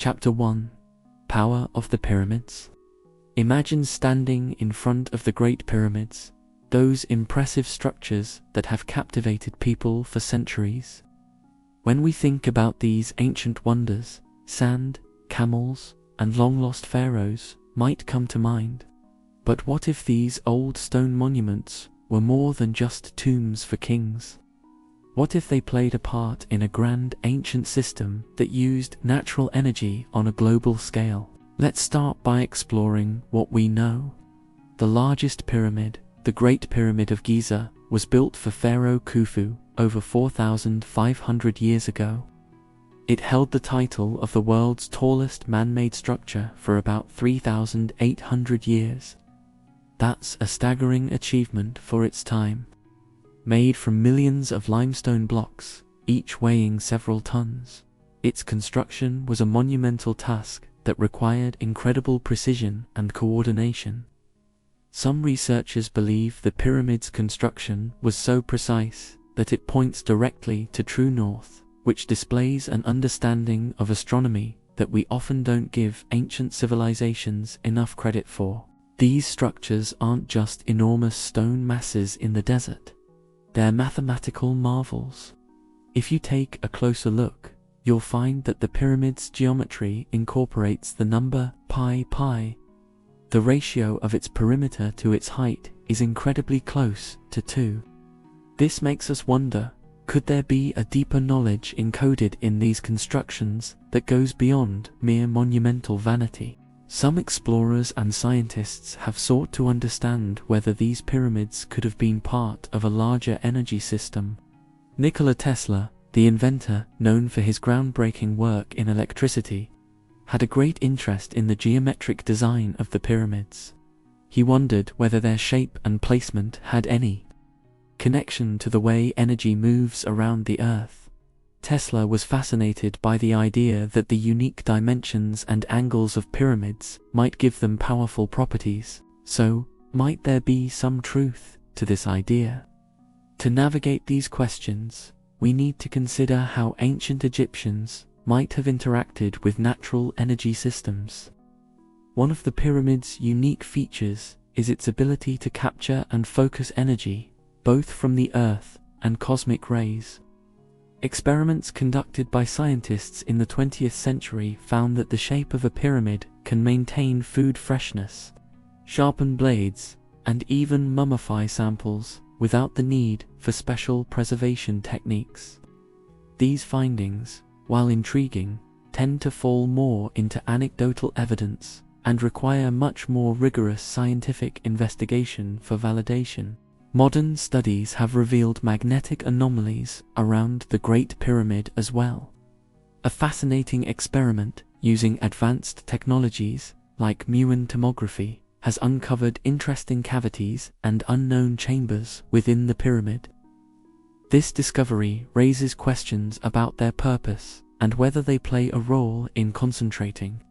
Chapter 1: Power of the Pyramids. Imagine standing in front of the Great Pyramids, those impressive structures that have captivated people for centuries. When we think about these ancient wonders, sand, camels, and long-lost pharaohs might come to mind. But what if these old stone monuments were more than just tombs for kings? What if they played a part in a grand ancient system that used natural energy on a global scale? Let's start by exploring what we know. The largest pyramid, the Great Pyramid of Giza, was built for Pharaoh Khufu over 4,500 years ago. It held the title of the world's tallest man-made structure for about 3,800 years. That's a staggering achievement for its time. Made from millions of limestone blocks, each weighing several tons, its construction was a monumental task that required incredible precision and coordination. Some researchers believe the pyramid's construction was so precise that it points directly to true north, which displays an understanding of astronomy that we often don't give ancient civilizations enough credit for. These structures aren't just enormous stone masses in the desert. They're mathematical marvels. If you take a closer look, you'll find that the pyramid's geometry incorporates the number pi. The ratio of its perimeter to its height is incredibly close to 2. This makes us wonder, could there be a deeper knowledge encoded in these constructions that goes beyond mere monumental vanity? Some explorers and scientists have sought to understand whether these pyramids could have been part of a larger energy system. Nikola Tesla, the inventor known for his groundbreaking work in electricity, had a great interest in the geometric design of the pyramids. He wondered whether their shape and placement had any connection to the way energy moves around the Earth. Tesla was fascinated by the idea that the unique dimensions and angles of pyramids might give them powerful properties. So, might there be some truth to this idea? To navigate these questions, we need to consider how ancient Egyptians might have interacted with natural energy systems. One of the pyramid's unique features is its ability to capture and focus energy, both from the Earth and cosmic rays. Experiments conducted by scientists in the 20th century found that the shape of a pyramid can maintain food freshness, sharpen blades, and even mummify samples without the need for special preservation techniques. These findings, while intriguing, tend to fall more into anecdotal evidence and require much more rigorous scientific investigation for validation. Modern studies have revealed magnetic anomalies around the Great Pyramid as well. A fascinating experiment using advanced technologies like muon tomography has uncovered interesting cavities and unknown chambers within the pyramid. This discovery raises questions about their purpose and whether they play a role in concentrating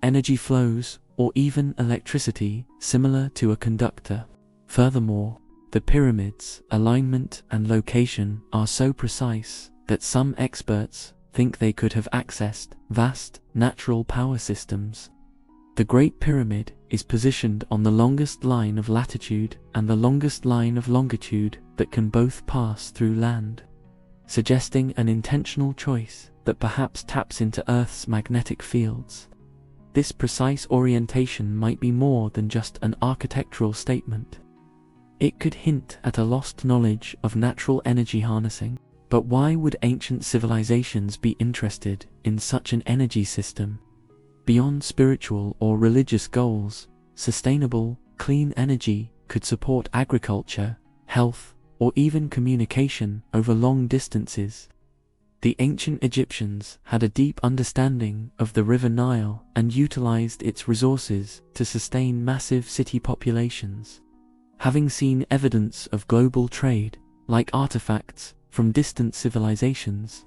energy flows or even electricity similar to a conductor. Furthermore, the pyramid's alignment and location are so precise that some experts think they could have accessed vast natural power systems. The Great Pyramid is positioned on the longest line of latitude and the longest line of longitude that can both pass through land, suggesting an intentional choice that perhaps taps into Earth's magnetic fields. This precise orientation might be more than just an architectural statement. It could hint at a lost knowledge of natural energy harnessing. But why would ancient civilizations be interested in such an energy system? Beyond spiritual or religious goals, sustainable, clean energy could support agriculture, health, or even communication over long distances. The ancient Egyptians had a deep understanding of the River Nile and utilized its resources to sustain massive city populations. Having seen evidence of global trade, like artifacts from distant civilizations,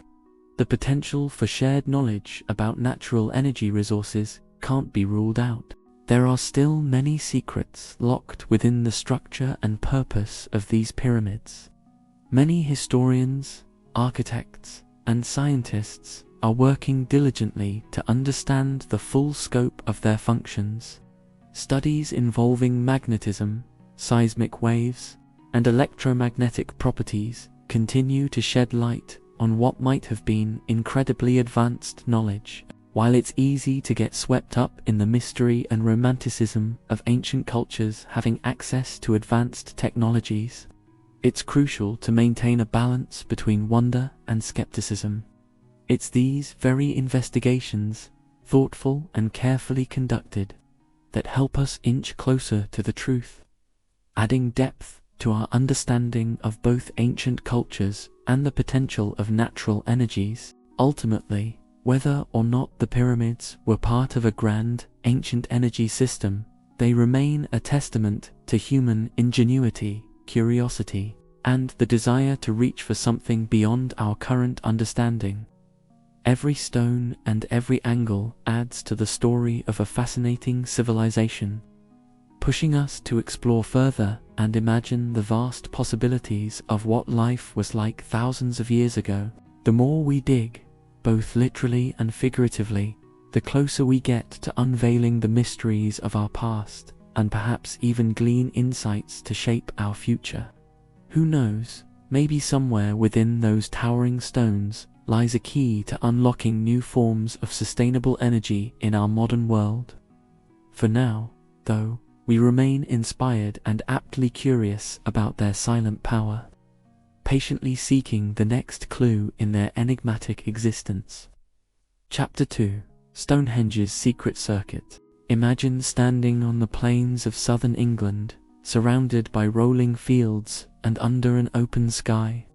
the potential for shared knowledge about natural energy resources can't be ruled out. There are still many secrets locked within the structure and purpose of these pyramids. Many historians, architects, and scientists are working diligently to understand the full scope of their functions. Studies involving magnetism, seismic waves, and electromagnetic properties continue to shed light on what might have been incredibly advanced knowledge. While it's easy to get swept up in the mystery and romanticism of ancient cultures having access to advanced technologies, it's crucial to maintain a balance between wonder and skepticism. It's these very investigations, thoughtful and carefully conducted, that help us inch closer to the truth, adding depth to our understanding of both ancient cultures and the potential of natural energies. Ultimately, whether or not the pyramids were part of a grand, ancient energy system, they remain a testament to human ingenuity, curiosity, and the desire to reach for something beyond our current understanding. Every stone and every angle adds to the story of a fascinating civilization, pushing us to explore further and imagine the vast possibilities of what life was like thousands of years ago. The more we dig, both literally and figuratively, the closer we get to unveiling the mysteries of our past, and perhaps even glean insights to shape our future. Who knows, maybe somewhere within those towering stones lies a key to unlocking new forms of sustainable energy in our modern world. For now, though, we remain inspired and aptly curious about their silent power, patiently seeking the next clue in their enigmatic existence. Chapter 2: Stonehenge's Secret Circuit. Imagine standing on the plains of southern England, surrounded by rolling fields and under an open sky.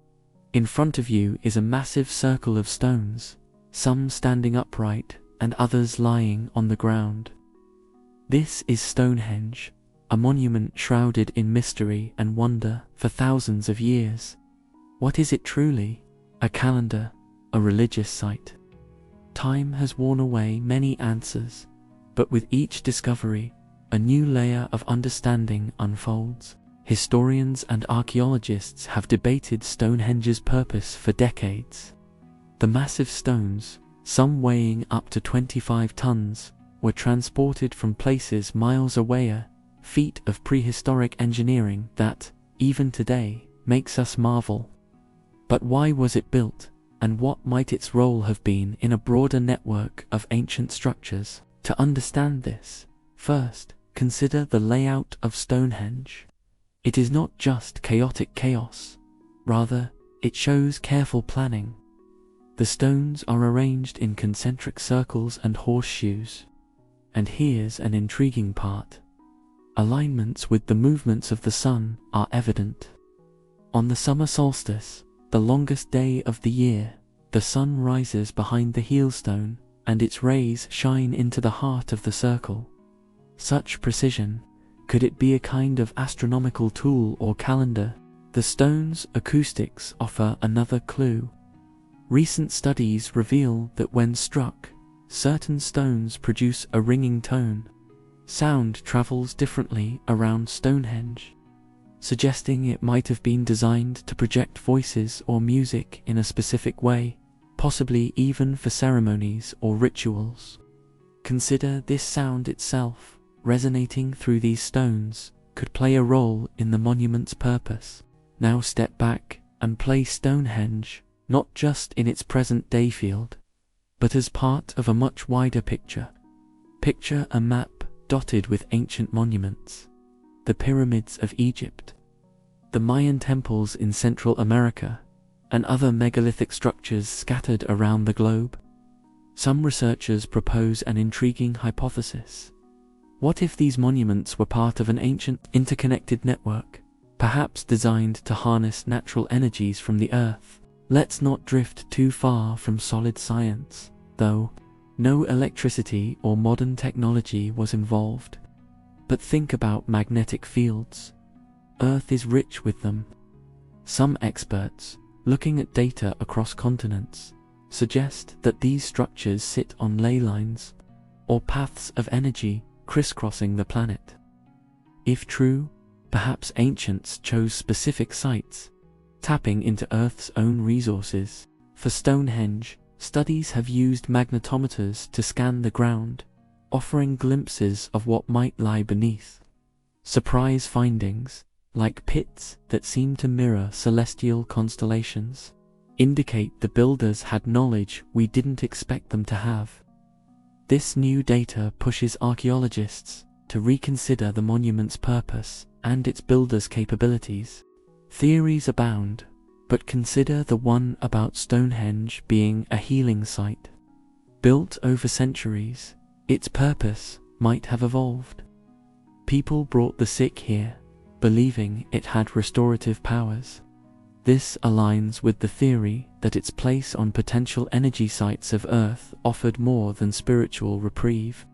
In front of you is a massive circle of stones, some standing upright and others lying on the ground. This is Stonehenge, a monument shrouded in mystery and wonder for thousands of years. What is it truly? A calendar, a religious site? Time has worn away many answers, but with each discovery, a new layer of understanding unfolds. Historians and archaeologists have debated Stonehenge's purpose for decades. The massive stones, some weighing up to 25 tons, were transported from places miles away, a feat of prehistoric engineering that, even today, makes us marvel. But why was it built, and what might its role have been in a broader network of ancient structures? To understand this, first, consider the layout of Stonehenge. It is not just chaotic chaos, rather, it shows careful planning. The stones are arranged in concentric circles and horseshoes. And here's an intriguing part. Alignments with the movements of the sun are evident. On the summer solstice, the longest day of the year, the sun rises behind the heelstone, and its rays shine into the heart of the circle. Such precision, could it be a kind of astronomical tool or calendar? The stone's acoustics offer another clue. Recent studies reveal that when struck, certain stones produce a ringing tone. Sound travels differently around Stonehenge, suggesting it might have been designed to project voices or music in a specific way, possibly even for ceremonies or rituals. Consider this sound itself, resonating through these stones, could play a role in the monument's purpose. Now step back and place Stonehenge, not just in its present-day field, but as part of a much wider picture. Picture a map dotted with ancient monuments. The pyramids of Egypt, the Mayan temples in Central America, and other megalithic structures scattered around the globe. Some researchers propose an intriguing hypothesis. What if these monuments were part of an ancient, interconnected network, perhaps designed to harness natural energies from the Earth? Let's not drift too far from solid science, though. No electricity or modern technology was involved. But think about magnetic fields. Earth is rich with them. Some experts, looking at data across continents, suggest that these structures sit on ley lines, or paths of energy crisscrossing the planet. If true, perhaps ancients chose specific sites, tapping into Earth's own resources. For Stonehenge, Studies have used magnetometers to scan the ground, offering glimpses of what might lie beneath. Surprise findings, like pits that seem to mirror celestial constellations, indicate the builders had knowledge we didn't expect them to have. This new data pushes archaeologists to reconsider the monument's purpose and its builders' capabilities. Theories abound, but consider the one about Stonehenge being a healing site. Built over centuries, its purpose might have evolved. People brought the sick here, believing it had restorative powers. This aligns with the theory that its place on potential energy sites of Earth offered more than spiritual reprieve.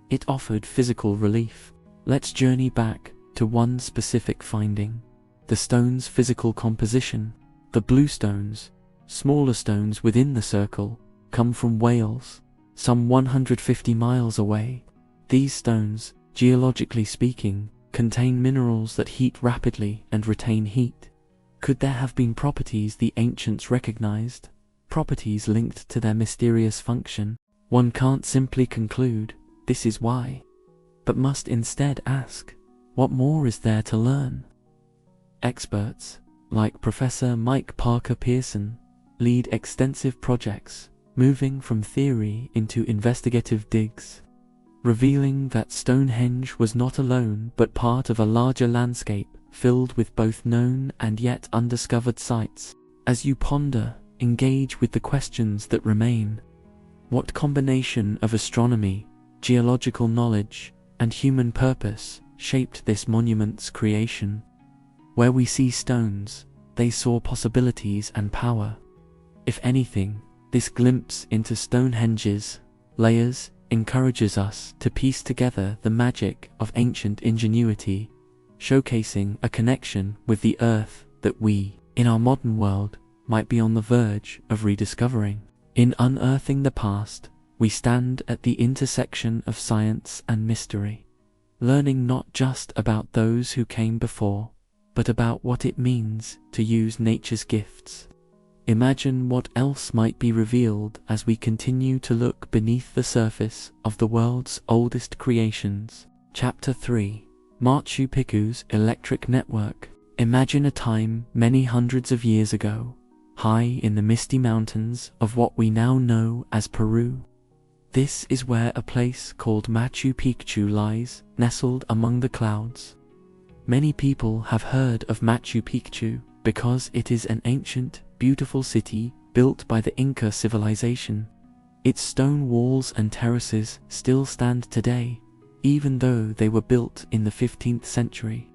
It offered physical relief. Let's journey back to one specific finding: the stone's physical composition. The blue stones, smaller stones within the circle, come from Wales, some 150 miles away. These stones, geologically speaking, contain minerals that heat rapidly and retain heat. Could there have been properties the ancients recognized, properties linked to their mysterious function? One can't simply conclude, this is why, but must instead ask, what more is there to learn? Experts, like Professor Mike Parker Pearson, lead extensive projects, moving from theory into investigative digs, revealing that Stonehenge was not alone but part of a larger landscape filled with both known and yet undiscovered sites. As you ponder, engage with the questions that remain. What combination of astronomy, geological knowledge, and human purpose shaped this monument's creation? Where we see stones, they saw possibilities and power. If anything, this glimpse into Stonehenge's layers encourages us to piece together the magic of ancient ingenuity, showcasing a connection with the Earth that we, in our modern world, might be on the verge of rediscovering. In unearthing the past, we stand at the intersection of science and mystery, learning not just about those who came before, but about what it means to use nature's gifts. Imagine what else might be revealed as we continue to look beneath the surface of the world's oldest creations. Chapter 3: Machu Picchu's Electric Network. Imagine a time many hundreds of years ago, high in the misty mountains of what we now know as Peru. This is where a place called Machu Picchu lies, nestled among the clouds. Many people have heard of Machu Picchu because it is an ancient, beautiful city built by the Inca civilization. Its stone walls and terraces still stand today, even though they were built in the 15th century.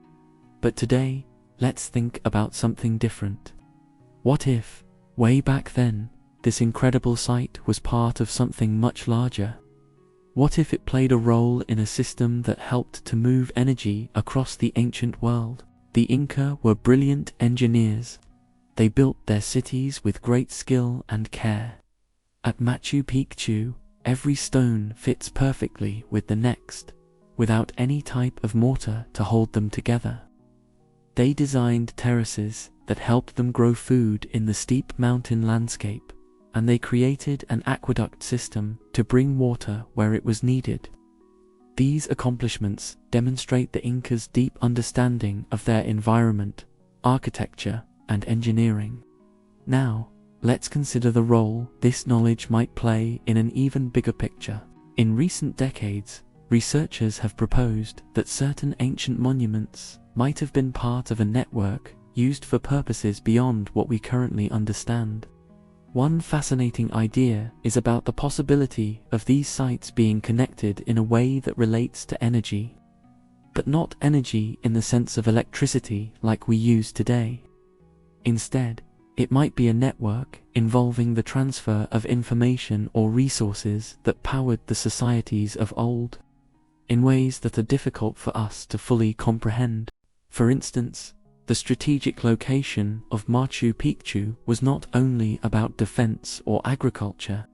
But today, let's think about something different. What if, way back then, this incredible site was part of something much larger? What if it played a role in a system that helped to move energy across the ancient world? The Inca were brilliant engineers. They built their cities with great skill and care. At Machu Picchu, every stone fits perfectly with the next, without any type of mortar to hold them together. They designed terraces that helped them grow food in the steep mountain landscape, and they created an aqueduct system to bring water where it was needed. These accomplishments demonstrate the Incas' deep understanding of their environment, architecture, and engineering. Now, let's consider the role this knowledge might play in an even bigger picture. In recent decades, researchers have proposed that certain ancient monuments might have been part of a network used for purposes beyond what we currently understand. One fascinating idea is about the possibility of these sites being connected in a way that relates to energy. But not energy in the sense of electricity like we use today. Instead, it might be a network involving the transfer of information or resources that powered the societies of old, in ways that are difficult for us to fully comprehend. For instance, the strategic location of Machu Picchu was not only about defense or agriculture.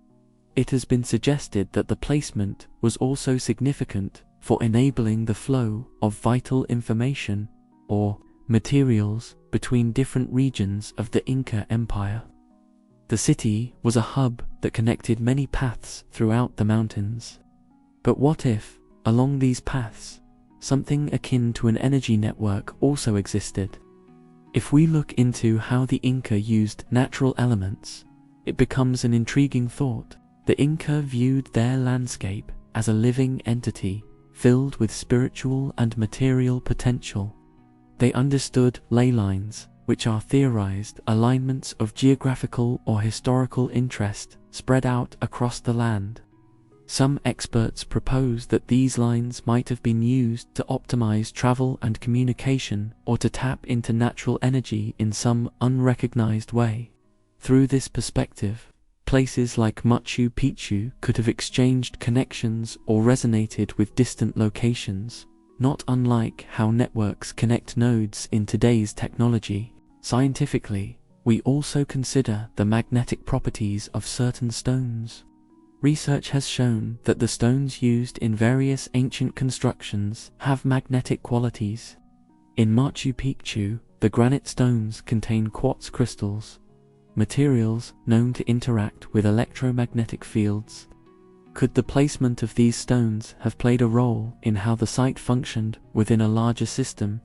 It has been suggested that the placement was also significant for enabling the flow of vital information, or materials, between different regions of the Inca Empire. The city was a hub that connected many paths throughout the mountains. But what if, along these paths, something akin to an energy network also existed? If we look into how the Inca used natural elements, it becomes an intriguing thought. The Inca viewed their landscape as a living entity filled with spiritual and material potential. They understood ley lines, which are theorized alignments of geographical or historical interest spread out across the land. Some experts propose that these lines might have been used to optimize travel and communication, or to tap into natural energy in some unrecognized way. Through this perspective, places like Machu Picchu could have exchanged connections or resonated with distant locations, not unlike how networks connect nodes in today's technology. Scientifically, we also consider the magnetic properties of certain stones. Research has shown that the stones used in various ancient constructions have magnetic qualities. In Machu Picchu, the granite stones contain quartz crystals, materials known to interact with electromagnetic fields. Could the placement of these stones have played a role in how the site functioned within a larger system?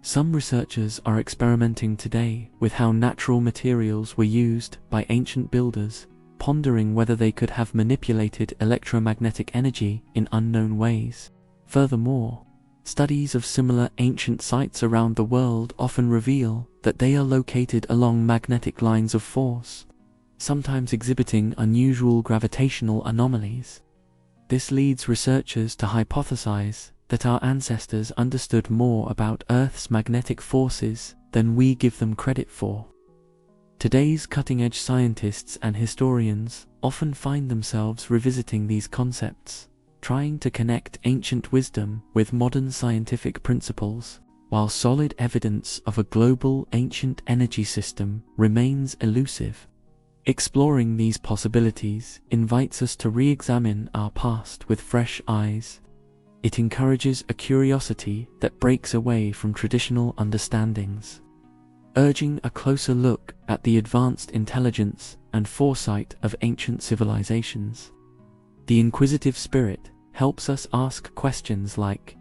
Some researchers are experimenting today with how natural materials were used by ancient builders, pondering whether they could have manipulated electromagnetic energy in unknown ways. Furthermore, studies of similar ancient sites around the world often reveal that they are located along magnetic lines of force, sometimes exhibiting unusual gravitational anomalies. This leads researchers to hypothesize that our ancestors understood more about Earth's magnetic forces than we give them credit for. Today's cutting-edge scientists and historians often find themselves revisiting these concepts, trying to connect ancient wisdom with modern scientific principles, while solid evidence of a global ancient energy system remains elusive. Exploring these possibilities invites us to re-examine our past with fresh eyes. It encourages a curiosity that breaks away from traditional understandings, urging a closer look at the advanced intelligence and foresight of ancient civilizations. The inquisitive spirit helps us ask questions like,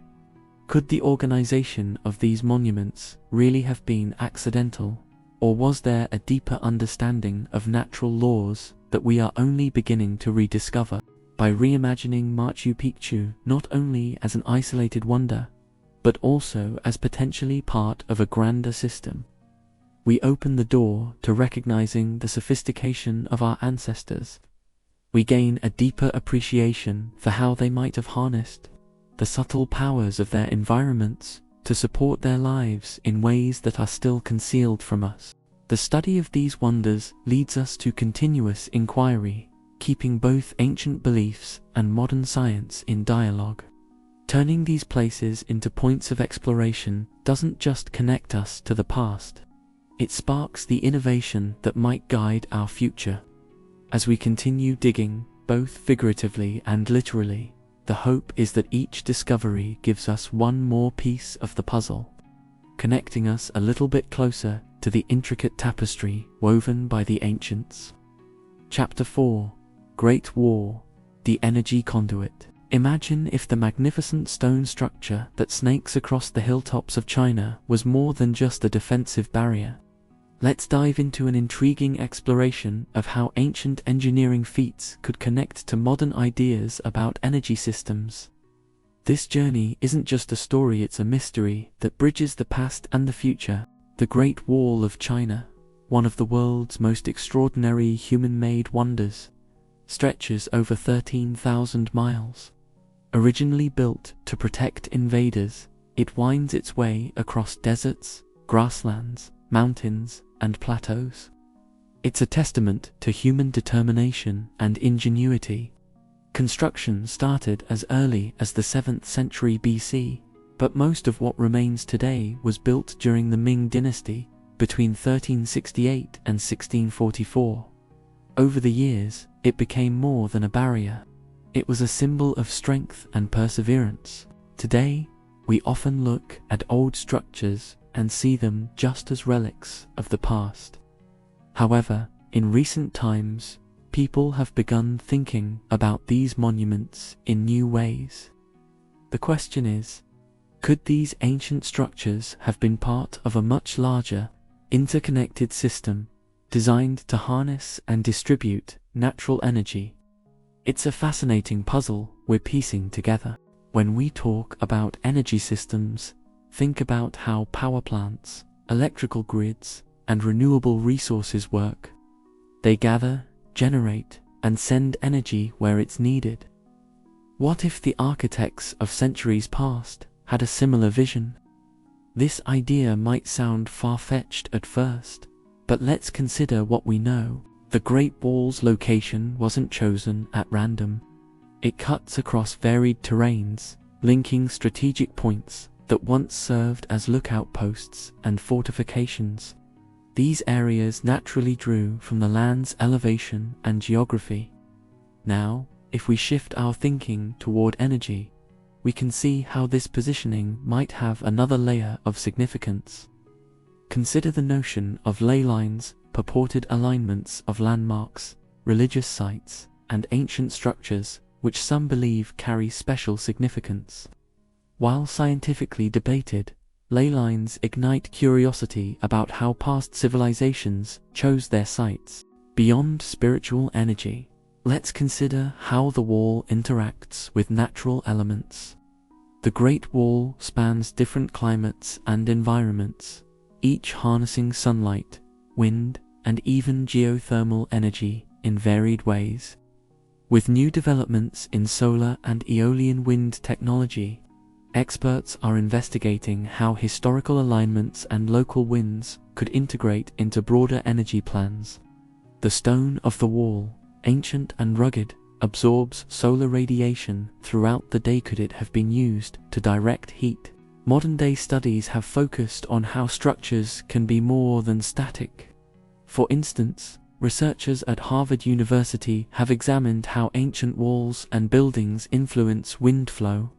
could the organization of these monuments really have been accidental, or was there a deeper understanding of natural laws that we are only beginning to rediscover? By reimagining Machu Picchu not only as an isolated wonder, but also as potentially part of a grander system, we open the door to recognizing the sophistication of our ancestors. We gain a deeper appreciation for how they might have harnessed the subtle powers of their environments to support their lives in ways that are still concealed from us. The study of these wonders leads us to continuous inquiry, keeping both ancient beliefs and modern science in dialogue. Turning these places into points of exploration doesn't just connect us to the past, it sparks the innovation that might guide our future. As we continue digging, both figuratively and literally, the hope is that each discovery gives us one more piece of the puzzle, connecting us a little bit closer to the intricate tapestry woven by the ancients. Chapter 4: Great War, the Energy Conduit. Imagine if the magnificent stone structure that snakes across the hilltops of China was more than just a defensive barrier. Let's dive into an intriguing exploration of how ancient engineering feats could connect to modern ideas about energy systems. This journey isn't just a story, it's a mystery that bridges the past and the future. The Great Wall of China, one of the world's most extraordinary human-made wonders, stretches over 13,000 miles. Originally built to protect invaders, it winds its way across deserts, grasslands, mountains, and plateaus. It's a testament to human determination and ingenuity. Construction started as early as the 7th century BC, but most of what remains today was built during the Ming dynasty, between 1368 and 1644. Over the years, it became more than a barrier. It was a symbol of strength and perseverance. Today, we often look at old structures and see them just as relics of the past. However, In recent times, people have begun thinking about these monuments in new ways. The question is, could these ancient structures have been part of a much larger, interconnected system designed to harness and distribute natural energy? It's a fascinating puzzle we're piecing together. When we talk about energy systems, think about how power plants, electrical grids, and renewable resources work. They gather, generate, and send energy where it's needed. What if the architects of centuries past had a similar vision? This idea might sound far-fetched at first, but let's consider what we know. The Great Wall's location wasn't chosen at random. It cuts across varied terrains, linking strategic points that once served as lookout posts and fortifications. These areas naturally drew from the land's elevation and geography. Now, if we shift our thinking toward energy, we can see how this positioning might have another layer of significance. Consider the notion of ley lines, purported alignments of landmarks, religious sites, and ancient structures, which some believe carry special significance. While scientifically debated, ley lines ignite curiosity about how past civilizations chose their sites. Beyond spiritual energy, let's consider how the wall interacts with natural elements. The Great Wall spans different climates and environments, each harnessing sunlight, wind, and even geothermal energy in varied ways. With new developments in solar and aeolian wind technology, experts are investigating how historical alignments and local winds could integrate into broader energy plans. The stone of the wall, ancient and rugged, absorbs solar radiation throughout the day. Could it have been used to direct heat? Modern-day studies have focused on how structures can be more than static. For instance, researchers at Harvard University have examined how ancient walls and buildings influence wind flow.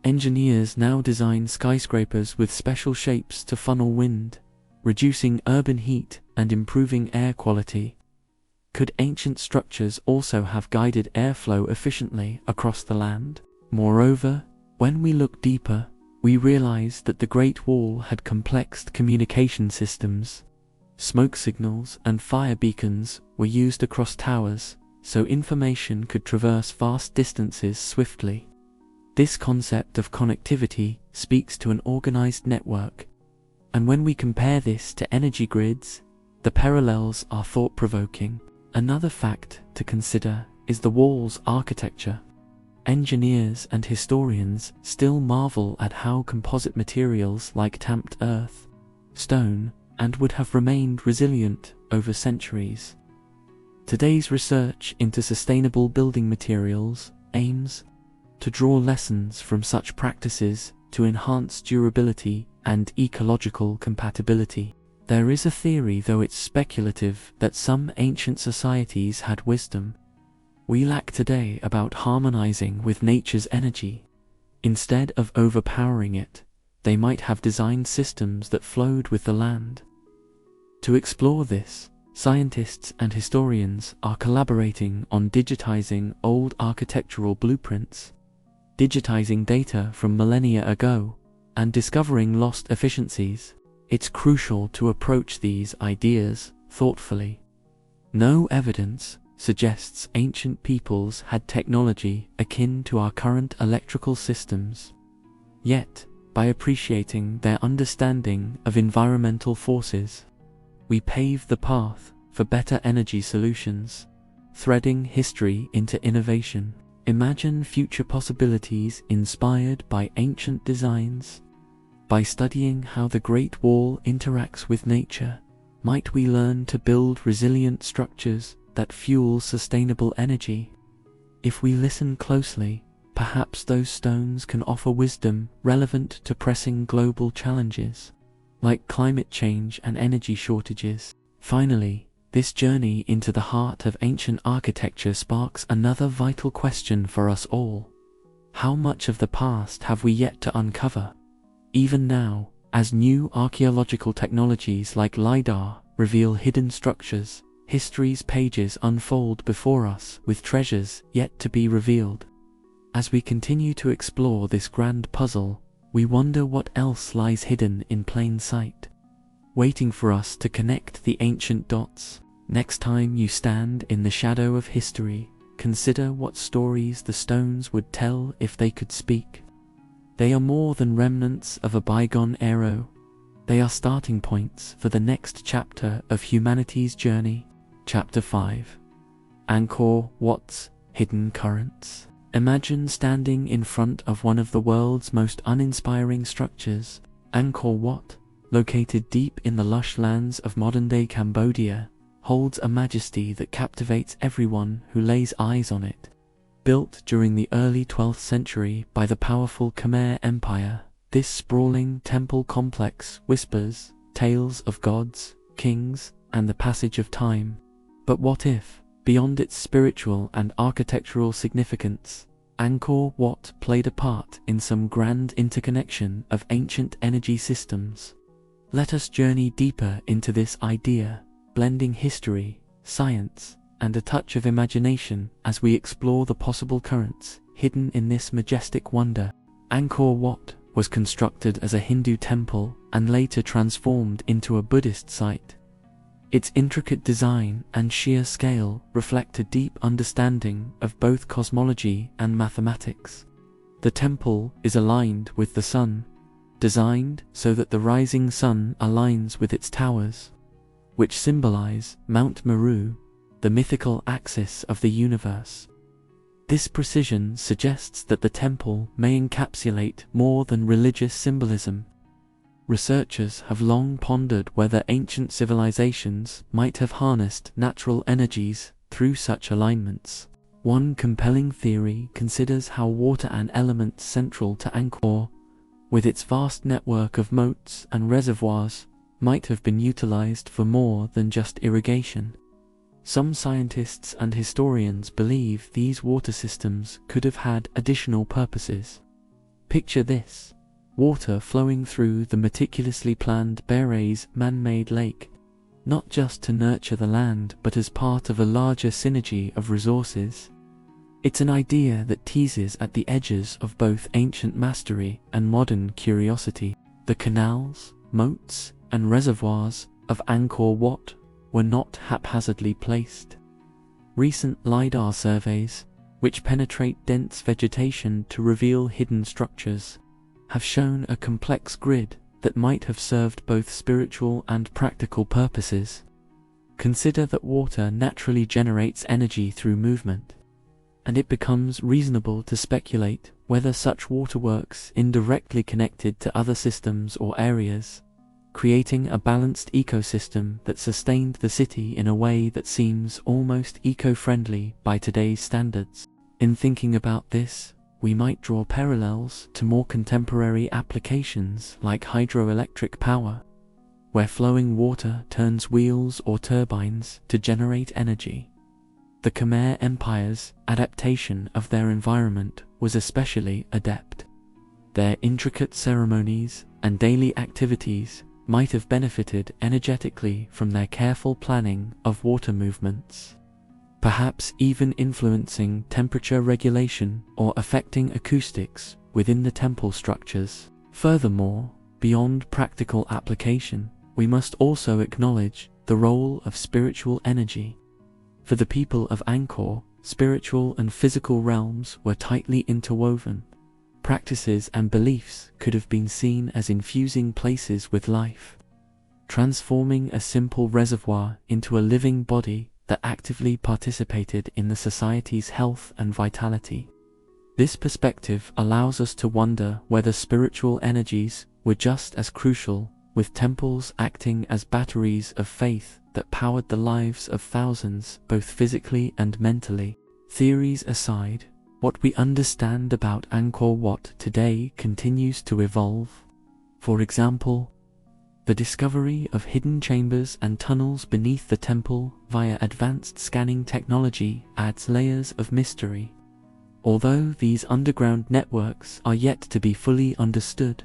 Engineers now design skyscrapers with special shapes to funnel wind, reducing urban heat and improving air quality. Could ancient structures also have guided airflow efficiently across the land? Moreover, when we look deeper, we realize that the Great Wall had complex communication systems. Smoke signals and fire beacons were used across towers, so information could traverse vast distances swiftly. This concept of connectivity speaks to an organized network, and when we compare this to energy grids, the parallels are thought-provoking. Another fact to consider is the wall's architecture. Engineers and historians still marvel at how composite materials like tamped earth, stone, and wood have remained resilient over centuries. Today's research into sustainable building materials aims to draw lessons from such practices to enhance durability and ecological compatibility. There is a theory, though it's speculative, that some ancient societies had wisdom we lack today about harmonizing with nature's energy. Instead of overpowering it, they might have designed systems that flowed with the land. To explore this, scientists and historians are collaborating on digitizing old architectural blueprints, digitizing data from millennia ago, and discovering lost efficiencies. It's crucial to approach these ideas thoughtfully. No evidence suggests ancient peoples had technology akin to our current electrical systems. Yet, by appreciating their understanding of environmental forces, we pave the path for better energy solutions, threading history into innovation. Imagine future possibilities inspired by ancient designs. By studying how the Great Wall interacts with nature, might we learn to build resilient structures that fuel sustainable energy? If we listen closely, perhaps those stones can offer wisdom relevant to pressing global challenges, like climate change and energy shortages. Finally, this journey into the heart of ancient architecture sparks another vital question for us all. How much of the past have we yet to uncover? Even now, as new archaeological technologies like LiDAR reveal hidden structures, history's pages unfold before us with treasures yet to be revealed. As we continue to explore this grand puzzle, we wonder what else lies hidden in plain sight, waiting for us to connect the ancient dots. Next time you stand in the shadow of history, consider what stories the stones would tell if they could speak. They are more than remnants of a bygone era. They are starting points for the next chapter of humanity's journey. Chapter 5. Angkor Wat's Hidden Currents. Imagine standing in front of one of the world's most uninspiring structures, Angkor Wat, located deep in the lush lands of modern-day Cambodia, holds a majesty that captivates everyone who lays eyes on it. Built during the early 12th century by the powerful Khmer Empire, this sprawling temple complex whispers tales of gods, kings, and the passage of time. But what if, beyond its spiritual and architectural significance, Angkor Wat played a part in some grand interconnection of ancient energy systems? Let us journey deeper into this idea, blending history, science, and a touch of imagination as we explore the possible currents hidden in this majestic wonder. Angkor Wat was constructed as a Hindu temple and later transformed into a Buddhist site. Its intricate design and sheer scale reflect a deep understanding of both cosmology and mathematics. The temple is aligned with the sun, designed so that the rising sun aligns with its towers, which symbolize Mount Meru, the mythical axis of the universe. This precision suggests that the temple may encapsulate more than religious symbolism. Researchers have long pondered whether ancient civilizations might have harnessed natural energies through such alignments. One compelling theory considers how water, an element central to Angkor, with its vast network of moats and reservoirs, might have been utilized for more than just irrigation. Some scientists and historians believe these water systems could have had additional purposes. Picture this: water flowing through the meticulously planned Beres man-made lake, not just to nurture the land but as part of a larger synergy of resources. It's an idea that teases at the edges of both ancient mastery and modern curiosity. The canals, moats, and reservoirs of Angkor Wat were not haphazardly placed. Recent LiDAR surveys, which penetrate dense vegetation to reveal hidden structures, have shown a complex grid that might have served both spiritual and practical purposes. Consider that water naturally generates energy through movement, and it becomes reasonable to speculate whether such waterworks indirectly connected to other systems or areas, creating a balanced ecosystem that sustained the city in a way that seems almost eco-friendly by today's standards. In thinking about this, we might draw parallels to more contemporary applications like hydroelectric power, where flowing water turns wheels or turbines to generate energy. The Khmer Empire's adaptation of their environment was especially adept. Their intricate ceremonies and daily activities might have benefited energetically from their careful planning of water movements, perhaps even influencing temperature regulation or affecting acoustics within the temple structures. Furthermore, beyond practical application, we must also acknowledge the role of spiritual energy. For the people of Angkor, spiritual and physical realms were tightly interwoven. Practices and beliefs could have been seen as infusing places with life, transforming a simple reservoir into a living body that actively participated in the society's health and vitality. This perspective allows us to wonder whether spiritual energies were just as crucial, with temples acting as batteries of faith that powered the lives of thousands both physically and mentally. Theories aside, what we understand about Angkor Wat today continues to evolve. For example, the discovery of hidden chambers and tunnels beneath the temple via advanced scanning technology adds layers of mystery. Although these underground networks are yet to be fully understood,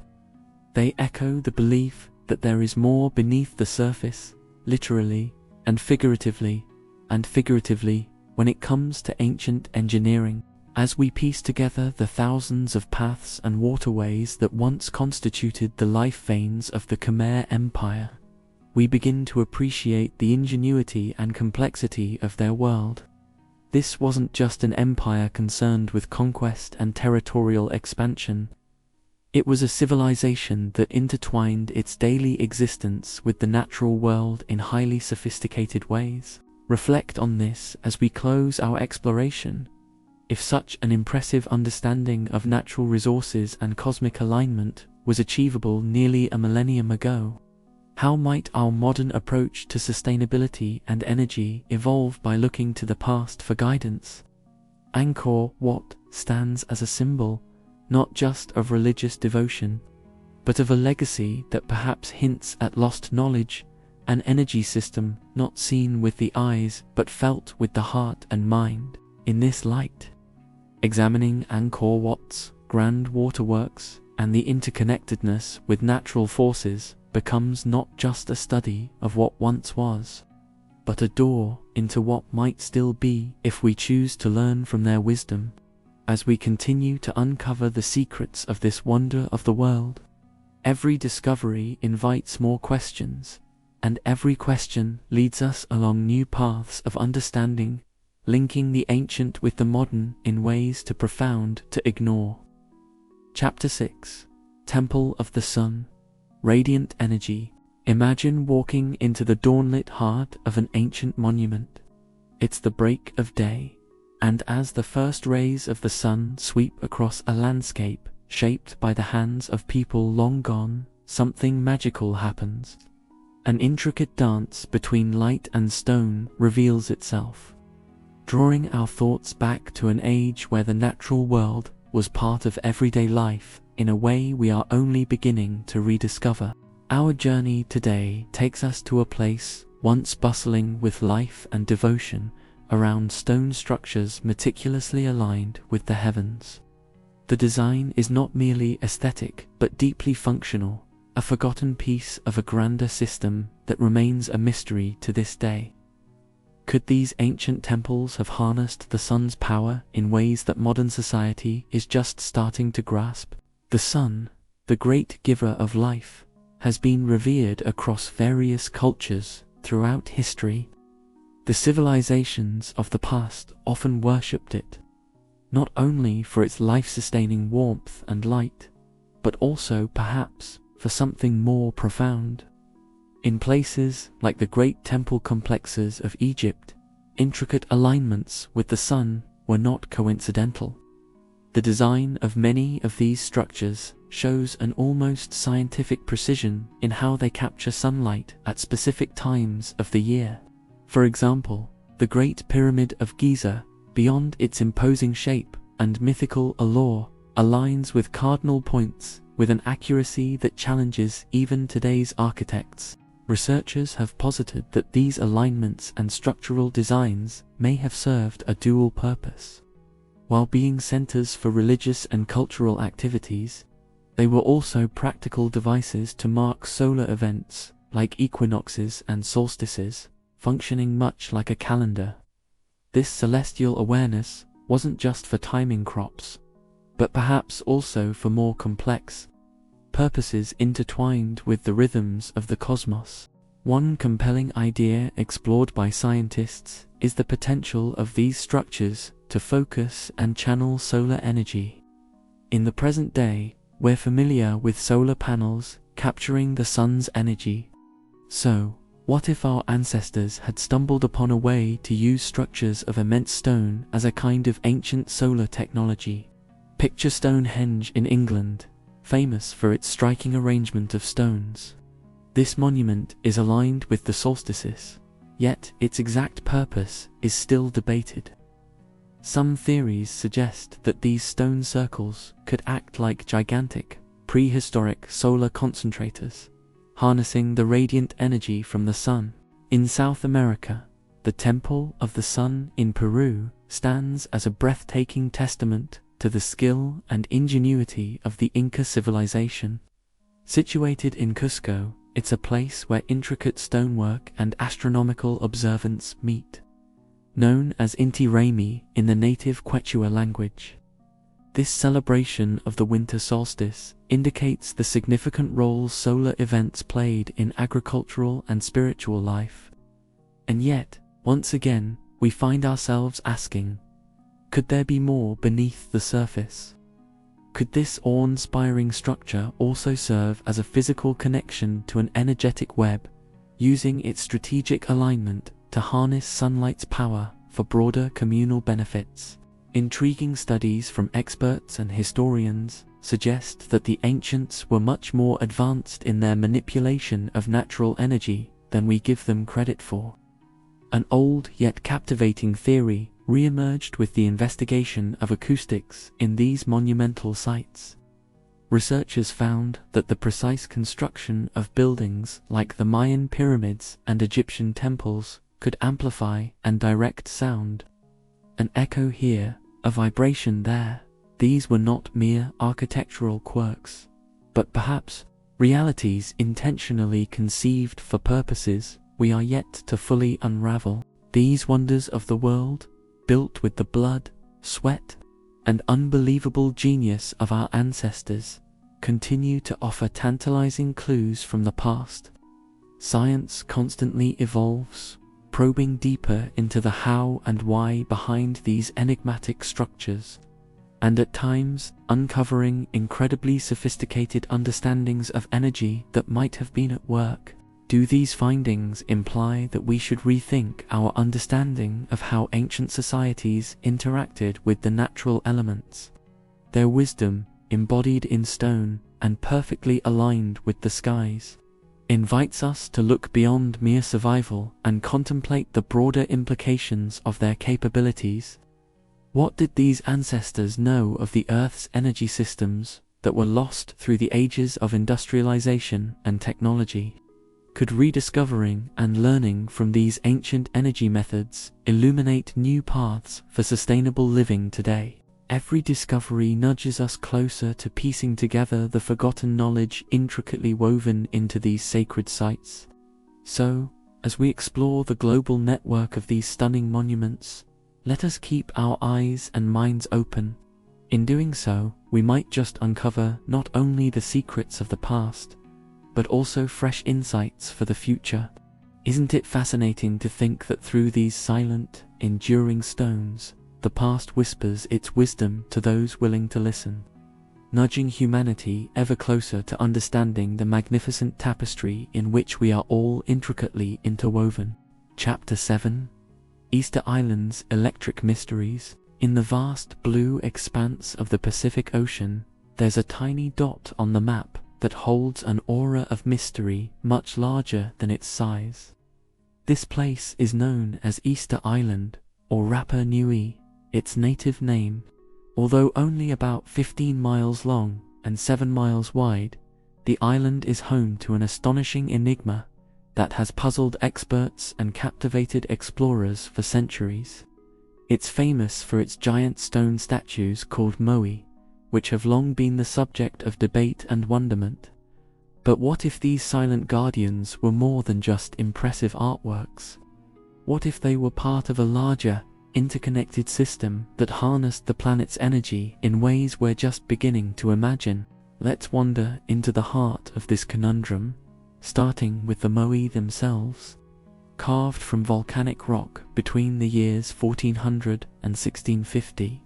they echo the belief that there is more beneath the surface, literally and figuratively, and figuratively, when it comes to ancient engineering. As we piece together the thousands of paths and waterways that once constituted the life veins of the Khmer Empire, we begin to appreciate the ingenuity and complexity of their world. This wasn't just an empire concerned with conquest and territorial expansion. It was a civilization that intertwined its daily existence with the natural world in highly sophisticated ways. Reflect on this as we close our exploration. If such an impressive understanding of natural resources and cosmic alignment was achievable nearly a millennium ago, how might our modern approach to sustainability and energy evolve by looking to the past for guidance? Angkor Wat stands as a symbol, not just of religious devotion, but of a legacy that perhaps hints at lost knowledge, an energy system not seen with the eyes but felt with the heart and mind. In this light, examining Angkor Wat's grand waterworks and the interconnectedness with natural forces becomes not just a study of what once was, but a door into what might still be if we choose to learn from their wisdom. As we continue to uncover the secrets of this wonder of the world, every discovery invites more questions, and every question leads us along new paths of understanding, linking the ancient with the modern in ways too profound to ignore. Chapter 6: Temple of the Sun. Radiant Energy. Imagine walking into the dawnlit heart of an ancient monument. It's the break of day, and as the first rays of the sun sweep across a landscape shaped by the hands of people long gone, something magical happens. An intricate dance between light and stone reveals itself, drawing our thoughts back to an age where the natural world was part of everyday life in a way we are only beginning to rediscover. Our journey today takes us to a place once bustling with life and devotion around stone structures meticulously aligned with the heavens. The design is not merely aesthetic but deeply functional, a forgotten piece of a grander system that remains a mystery to this day. Could these ancient temples have harnessed the sun's power in ways that modern society is just starting to grasp? The sun, the great giver of life, has been revered across various cultures throughout history. The civilizations of the past often worshipped it, not only for its life-sustaining warmth and light, but also perhaps for something more profound. In places like the great temple complexes of Egypt, intricate alignments with the sun were not coincidental. The design of many of these structures shows an almost scientific precision in how they capture sunlight at specific times of the year. For example, the Great Pyramid of Giza, beyond its imposing shape and mythical allure, aligns with cardinal points with an accuracy that challenges even today's architects. Researchers have posited that these alignments and structural designs may have served a dual purpose. While being centers for religious and cultural activities, they were also practical devices to mark solar events like equinoxes and solstices, functioning much like a calendar. This celestial awareness wasn't just for timing crops, but perhaps also for more complex purposes intertwined with the rhythms of the cosmos. One compelling idea explored by scientists is the potential of these structures to focus and channel solar energy. In the present day, we're familiar with solar panels capturing the sun's energy. So, what if our ancestors had stumbled upon a way to use structures of immense stone as a kind of ancient solar technology? Picture Stonehenge in England, famous for its striking arrangement of stones. This monument is aligned with the solstices, yet its exact purpose is still debated. Some theories suggest that these stone circles could act like gigantic, prehistoric solar concentrators, harnessing the radiant energy from the sun. In South America, the Temple of the Sun in Peru stands as a breathtaking testament to the skill and ingenuity of the Inca civilization. Situated in Cusco, it's a place where intricate stonework and astronomical observance meet. known as Inti Raymi in the native Quechua language. This celebration of the winter solstice indicates the significant role solar events played in agricultural and spiritual life. And yet, once again, we find ourselves asking, could there be more beneath the surface? Could this awe-inspiring structure also serve as a physical connection to an energetic web, using its strategic alignment to harness sunlight's power for broader communal benefits? Intriguing studies from experts and historians suggest that the ancients were much more advanced in their manipulation of natural energy than we give them credit for. An old yet captivating theory re-emerged with the investigation of acoustics in these monumental sites. Researchers found that the precise construction of buildings like the Mayan pyramids and Egyptian temples could amplify and direct sound. An echo here, a vibration there. These were not mere architectural quirks, but perhaps realities intentionally conceived for purposes we are yet to fully unravel. These wonders of the world, built with the blood, sweat, and unbelievable genius of our ancestors, continue to offer tantalizing clues from the past. Science constantly evolves, probing deeper into the how and why behind these enigmatic structures, and at times uncovering incredibly sophisticated understandings of energy that might have been at work. Do these findings imply that we should rethink our understanding of how ancient societies interacted with the natural elements? Their wisdom, embodied in stone and perfectly aligned with the skies, invites us to look beyond mere survival and contemplate the broader implications of their capabilities. What did these ancestors know of the Earth's energy systems that were lost through the ages of industrialization and technology? Could rediscovering and learning from these ancient energy methods illuminate new paths for sustainable living today? Every discovery nudges us closer to piecing together the forgotten knowledge intricately woven into these sacred sites. So, as we explore the global network of these stunning monuments, let us keep our eyes and minds open. In doing so, we might just uncover not only the secrets of the past, but also fresh insights for the future. Isn't it fascinating to think that through these silent, enduring stones, the past whispers its wisdom to those willing to listen, nudging humanity ever closer to understanding the magnificent tapestry in which we are all intricately interwoven? Chapter 7: Easter Island's Electric Mysteries. In the vast blue expanse of the Pacific Ocean, there's a tiny dot on the map that holds an aura of mystery much larger than its size. This place is known as Easter Island, or Rapa Nui, its native name. Although only about 15 miles long and 7 miles wide, the island is home to an astonishing enigma that has puzzled experts and captivated explorers for centuries. It's famous for its giant stone statues called moai, which have long been the subject of debate and wonderment. But what if these silent guardians were more than just impressive artworks? What if they were part of a larger, interconnected system that harnessed the planet's energy in ways we're just beginning to imagine? Let's wander into the heart of this conundrum, starting with the moai themselves. Carved from volcanic rock between the years 1400 and 1650,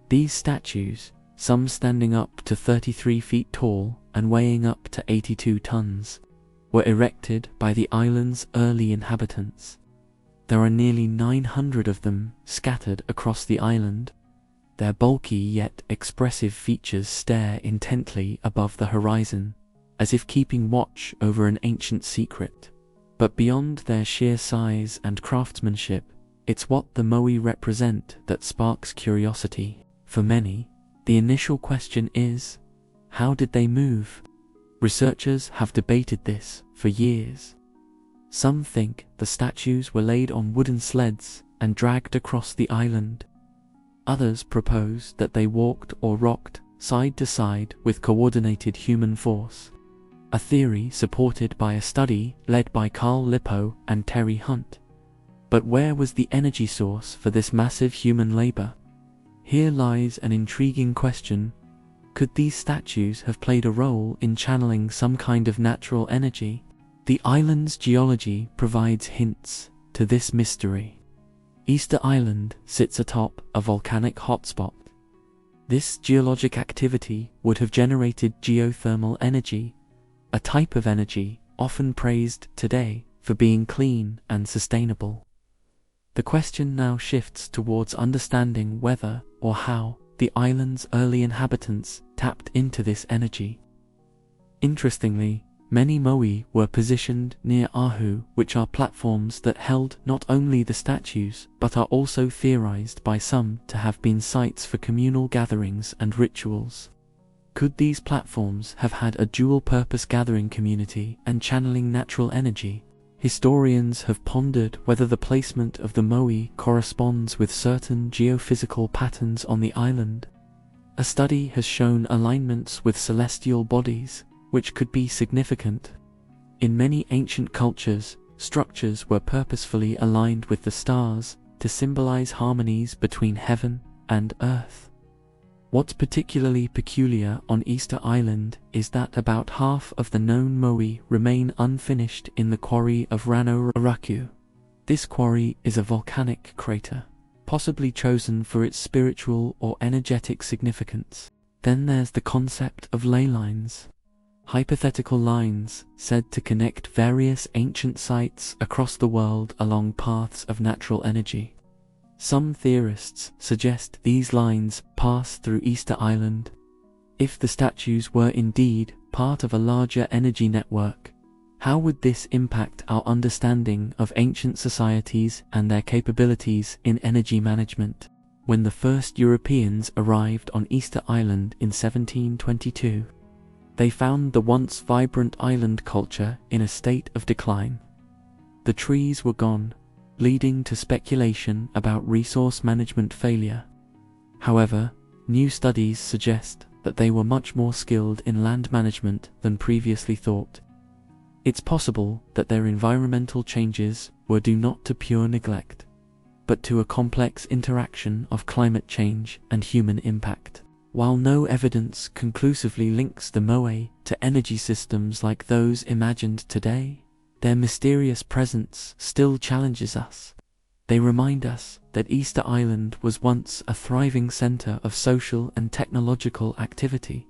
these statues, some standing up to 33 feet tall and weighing up to 82 tons, were erected by the island's early inhabitants. There are nearly 900 of them scattered across the island. Their bulky yet expressive features stare intently above the horizon, as if keeping watch over an ancient secret. But beyond their sheer size and craftsmanship, it's what the moai represent that sparks curiosity. For many, the initial question is, how did they move? Researchers have debated this for years. Some think the statues were laid on wooden sleds and dragged across the island. Others propose that they walked or rocked side to side with coordinated human force, a theory supported by a study led by Carl Lippo and Terry Hunt. But where was the energy source for this massive human labor? Here lies an intriguing question. Could these statues have played a role in channeling some kind of natural energy? The island's geology provides hints to this mystery. Easter Island sits atop a volcanic hotspot. This geologic activity would have generated geothermal energy, a type of energy often praised today for being clean and sustainable. The question now shifts towards understanding whether or how the island's early inhabitants tapped into this energy. Interestingly, many moai were positioned near ahu, which are platforms that held not only the statues but are also theorized by some to have been sites for communal gatherings and rituals. Could these platforms have had a dual-purpose gathering community and channeling natural energy? Historians have pondered whether the placement of the moai corresponds with certain geophysical patterns on the island. A study has shown alignments with celestial bodies, which could be significant. In many ancient cultures, structures were purposefully aligned with the stars to symbolize harmonies between heaven and earth. What's particularly peculiar on Easter Island is that about half of the known moai remain unfinished in the quarry of Rano-Araku. This quarry is a volcanic crater, possibly chosen for its spiritual or energetic significance. Then there's the concept of ley lines, hypothetical lines said to connect various ancient sites across the world along paths of natural energy. Some theorists suggest these lines pass through Easter Island. If the statues were indeed part of a larger energy network, how would this impact our understanding of ancient societies and their capabilities in energy management? When the first Europeans arrived on Easter Island in 1722, they found the once vibrant island culture in a state of decline. The trees were gone, leading to speculation about resource management failure. However, new studies suggest that they were much more skilled in land management than previously thought. It's possible that their environmental changes were due not to pure neglect, but to a complex interaction of climate change and human impact. While no evidence conclusively links the moai to energy systems like those imagined today, their mysterious presence still challenges us. They remind us that Easter Island was once a thriving center of social and technological activity,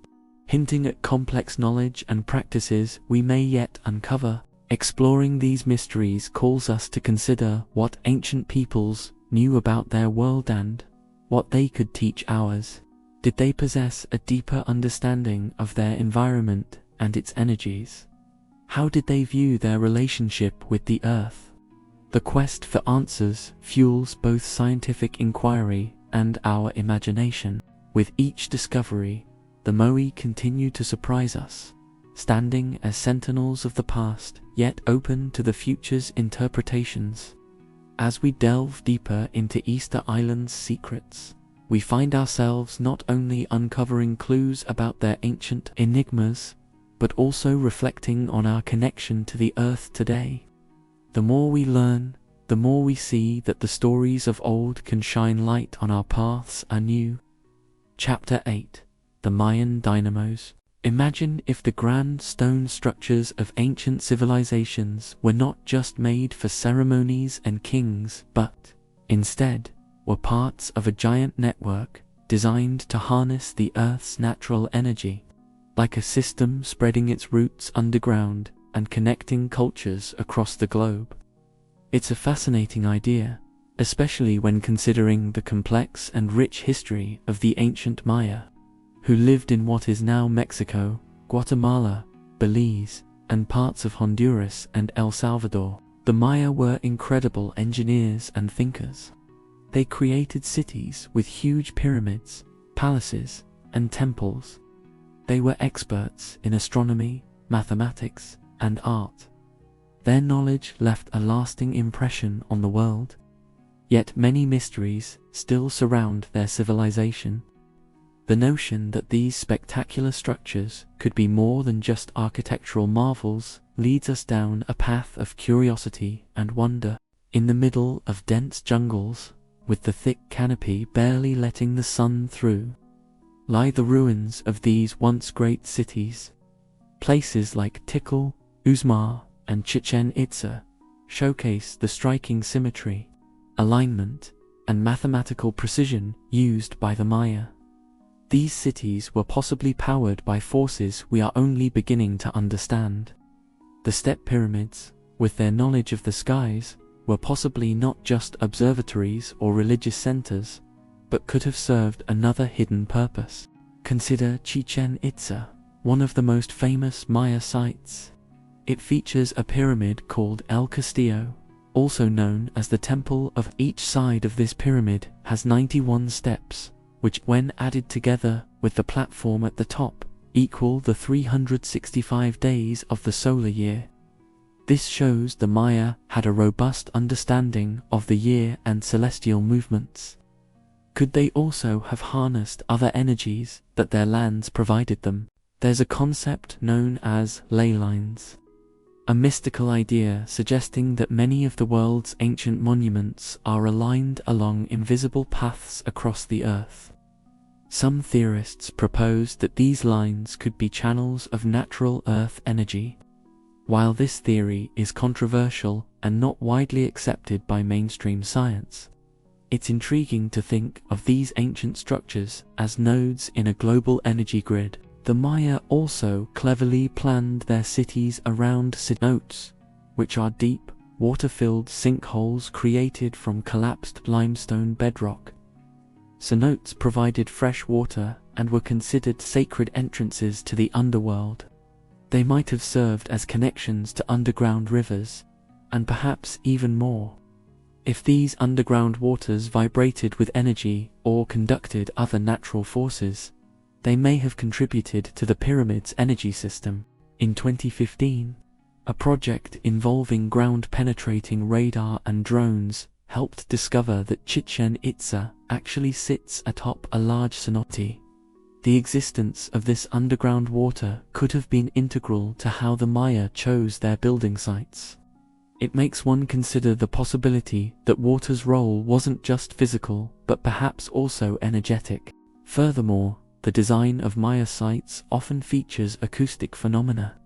hinting at complex knowledge and practices we may yet uncover. Exploring these mysteries calls us to consider what ancient peoples knew about their world and what they could teach ours. Did they possess a deeper understanding of their environment and its energies? How did they view their relationship with the earth? The quest for answers fuels both scientific inquiry and our imagination. With each discovery, the moai continue to surprise us, standing as sentinels of the past, yet open to the future's interpretations. As we delve deeper into Easter Island's secrets, we find ourselves not only uncovering clues about their ancient enigmas, but also reflecting on our connection to the earth today. The more we learn, the more we see that the stories of old can shine light on our paths anew. Chapter 8. The Mayan Dynamos. Imagine if the grand stone structures of ancient civilizations were not just made for ceremonies and kings, but, instead, were parts of a giant network designed to harness the Earth's natural energy, like a system spreading its roots underground and connecting cultures across the globe. It's a fascinating idea, especially when considering the complex and rich history of the ancient Maya, who lived in what is now Mexico, Guatemala, Belize, and parts of Honduras and El Salvador. The Maya were incredible engineers and thinkers. They created cities with huge pyramids, palaces, and temples. They were experts in astronomy, mathematics, and art. Their knowledge left a lasting impression on the world. Yet many mysteries still surround their civilization. The notion that these spectacular structures could be more than just architectural marvels leads us down a path of curiosity and wonder. In the middle of dense jungles, with the thick canopy barely letting the sun through, lie the ruins of these once great cities. Places like Tikal, Uzmar, and Chichen Itza showcase the striking symmetry, alignment, and mathematical precision used by the Maya. These cities were possibly powered by forces we are only beginning to understand. The step pyramids, with their knowledge of the skies, were possibly not just observatories or religious centers, but could have served another hidden purpose. Consider Chichen Itza, one of the most famous Maya sites. It features a pyramid called El Castillo, also known as the temple. Of each side of this pyramid has 91 steps, which, when added together with the platform at the top, equal the 365 days of the solar year. This shows the Maya had a robust understanding of the year and celestial movements. Could they also have harnessed other energies that their lands provided them? There's a concept known as ley lines, a mystical idea suggesting that many of the world's ancient monuments are aligned along invisible paths across the earth. Some theorists propose that these lines could be channels of natural earth energy. While this theory is controversial and not widely accepted by mainstream science, it's intriguing to think of these ancient structures as nodes in a global energy grid. The Maya also cleverly planned their cities around cenotes, which are deep, water-filled sinkholes created from collapsed limestone bedrock. Cenotes provided fresh water and were considered sacred entrances to the underworld. They might have served as connections to underground rivers, and perhaps even more. If these underground waters vibrated with energy or conducted other natural forces, they may have contributed to the pyramid's energy system. In 2015, a project involving ground-penetrating radar and drones helped discover that Chichen Itza actually sits atop a large cenote. The existence of this underground water could have been integral to how the Maya chose their building sites. It makes one consider the possibility that water's role wasn't just physical, but perhaps also energetic. Furthermore, the design of Maya sites often features acoustic phenomena.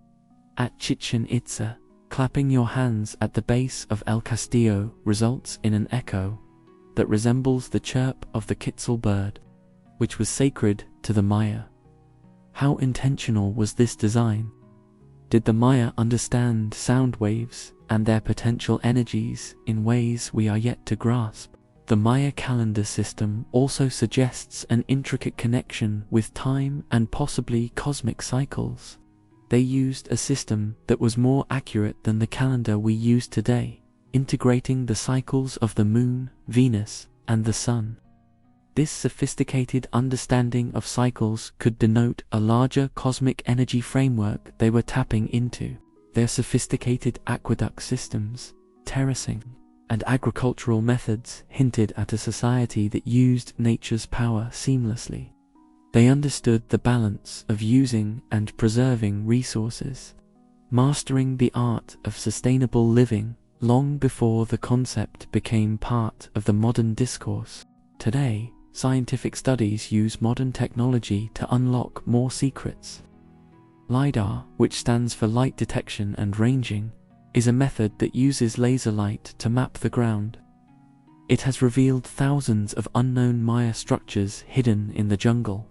At Chichen Itza, clapping your hands at the base of El Castillo results in an echo that resembles the chirp of the Quetzal bird, which was sacred to the Maya. How intentional was this design? Did the Maya understand sound waves and their potential energies in ways we are yet to grasp? The Maya calendar system also suggests an intricate connection with time and possibly cosmic cycles. They used a system that was more accurate than the calendar we use today, integrating the cycles of the moon, Venus, and the sun. This sophisticated understanding of cycles could denote a larger cosmic energy framework they were tapping into. Their sophisticated aqueduct systems, terracing, and agricultural methods hinted at a society that used nature's power seamlessly. They understood the balance of using and preserving resources, mastering the art of sustainable living long before the concept became part of the modern discourse. Today, scientific studies use modern technology to unlock more secrets. LiDAR, which stands for light detection and ranging, is a method that uses laser light to map the ground. It has revealed thousands of unknown Maya structures hidden in the jungle.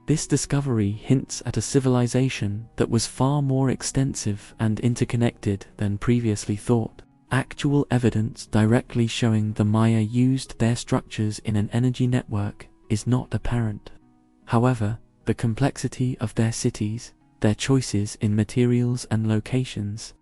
This discovery hints at a civilization that was far more extensive and interconnected than previously thought. Actual evidence directly showing the Maya used their structures in an energy network is not apparent. However, the complexity of their cities, their choices in materials and locations,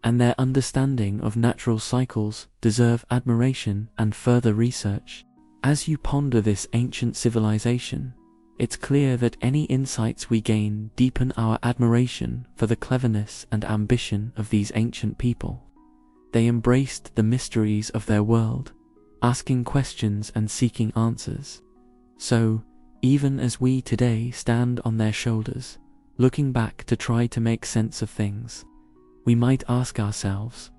and their understanding of natural cycles deserve admiration and further research. As you ponder this ancient civilization, it's clear that any insights we gain deepen our admiration for the cleverness and ambition of these ancient people. They embraced the mysteries of their world, asking questions and seeking answers. So, even as we today stand on their shoulders, looking back to try to make sense of things, we might ask ourselves,